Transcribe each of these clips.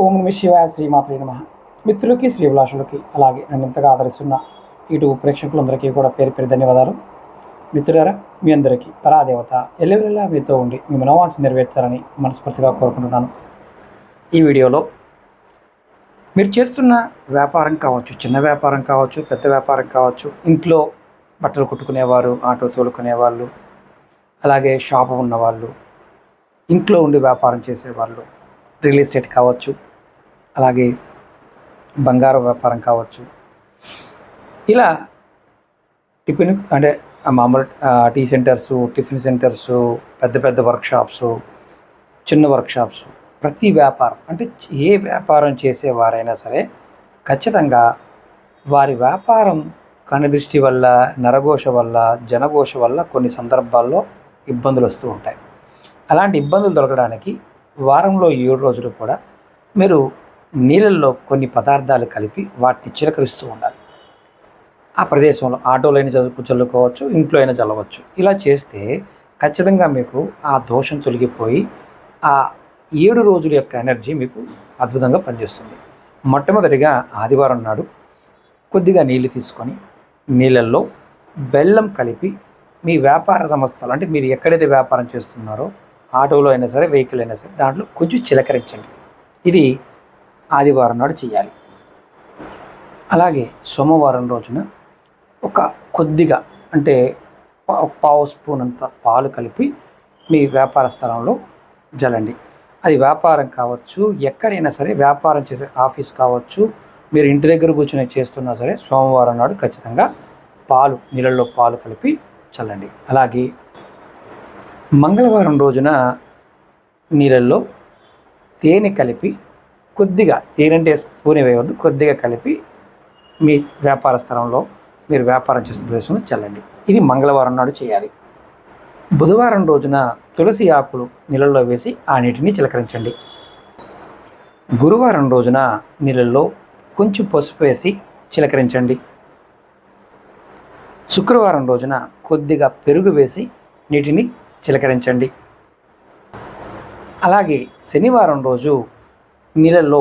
ఓం నమ శివాయ శ్రీమాత్రే నమః. మిత్రులకి శ్రీభిలాషులకి అలాగే నన్ను ఇంతగా ఆదరిస్తున్న ఇటు ప్రేక్షకులందరికీ కూడా పేరు పేరు ధన్యవాదాలు. మిత్రులారా, మీ అందరికీ పరాదేవత ఎల్లవెల్లా మీతో ఉండి మీ మనోవాంఛ నెరవేర్చాలని మనస్ఫూర్తిగా కోరుకుంటున్నాను. ఈ వీడియోలో మీరు చేస్తున్న వ్యాపారం కావచ్చు, చిన్న వ్యాపారం కావచ్చు, పెద్ద వ్యాపారం కావచ్చు, ఇంట్లో బట్టలు కుట్టుకునేవారు, ఆటో తోలుకునేవాళ్ళు, అలాగే షాపు ఉన్నవాళ్ళు, ఇంట్లో ఉండి వ్యాపారం చేసేవాళ్ళు, రియల్ ఎస్టేట్ కావచ్చు, అలాగే బంగారం వ్యాపారం కావచ్చు, ఇలా టిఫిన్ అంటే మామూలు టీ సెంటర్స్, టిఫిన్ సెంటర్స్, పెద్ద పెద్ద వర్క్షాప్స్, చిన్న వర్క్షాప్స్, ప్రతి వ్యాపారం అంటే ఏ వ్యాపారం చేసేవారైనా సరే ఖచ్చితంగా వారి వ్యాపారం కనుదృష్టి వల్ల, నరఘోష వల్ల, జనఘోష వల్ల కొన్ని సందర్భాల్లో ఇబ్బందులు వస్తూ ఉంటాయి. అలాంటి ఇబ్బందులు దొరకడానికి వారంలో 7 రోజులు కూడా మీరు నీళ్ళల్లో కొన్ని పదార్థాలు కలిపి వాటిని చిలకరిస్తూ ఉండాలి. ఆ ప్రదేశంలో ఆటోలో అయినా చల్లుకోవచ్చు, ఇంట్లో అయినా చల్లవచ్చు. ఇలా చేస్తే ఖచ్చితంగా మీకు ఆ దోషం తొలగిపోయి ఆ 7 రోజుల యొక్క ఎనర్జీ మీకు అద్భుతంగా పనిచేస్తుంది. మొట్టమొదటిగా ఆదివారం నాడు కొద్దిగా నీళ్ళు తీసుకొని నీళ్ళల్లో బెల్లం కలిపి మీ వ్యాపార సంస్థలు అంటే మీరు ఎక్కడైతే వ్యాపారం చేస్తున్నారో ఆటోలో అయినా సరే, వెహికల్ అయినా సరే, దాంట్లో కొంచెం చిలకరించండి. ఇది ఆదివారం నాడు చేయాలి. అలాగే సోమవారం రోజున ఒక కొద్దిగా అంటే పావు స్పూన్ అంత పాలు కలిపి మీ వ్యాపార స్థలంలో జల్లండి. అది వ్యాపారం కావచ్చు, ఎక్కడైనా సరే వ్యాపారం చేసే ఆఫీస్ కావచ్చు, మీరు ఇంటి దగ్గర కూర్చొని చేస్తున్నా సరే సోమవారం నాడు ఖచ్చితంగా నీళ్ళల్లో పాలు కలిపి చల్లండి. అలాగే మంగళవారం రోజున నీళ్ళల్లో తేనె కలిపి కొద్దిగా, తేనె అంటే స్పూన్ వేయవద్దు, కొద్దిగా కలిపి మీ వ్యాపార స్థలంలో మీరు వ్యాపారం చేస్తున్న ప్రదేశంలో చల్లండి. ఇది మంగళవారం నాడు చేయాలి. బుధవారం రోజున తులసి ఆకులు నీళ్ళల్లో వేసి ఆ నీటిని చిలకరించండి. గురువారం రోజున నీళ్ళల్లో కొంచెం పసుపు వేసి చిలకరించండి. శుక్రవారం రోజున కొద్దిగా పెరుగు వేసి నీటిని చిలకరించండి. అలాగే శనివారం రోజు నీళ్ళల్లో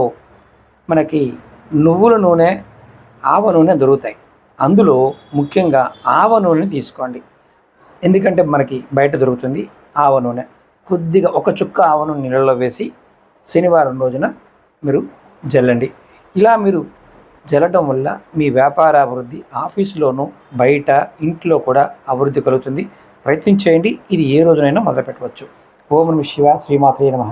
మనకి నువ్వుల నూనె, ఆవ నూనె దొరుకుతాయి. అందులో ముఖ్యంగా ఆవ నూనెని తీసుకోండి. ఎందుకంటే మనకి బయట దొరుకుతుంది ఆవ నూనె. కొద్దిగా ఒక చుక్క ఆవ నూనె నీళ్ళల్లో వేసి శనివారం రోజున మీరు జల్లండి. ఇలా మీరు జల్లడం వల్ల మీ వ్యాపార అభివృద్ధి ఆఫీసులోనూ, బయట, ఇంట్లో కూడా అభివృద్ధి కలుగుతుంది. ప్రయత్నం చేయండి. ఇది ఏ రోజునైనా మొదలు పెట్టవచ్చు. ఓం నమః శివాయ శ్రీమాత్రే నమః.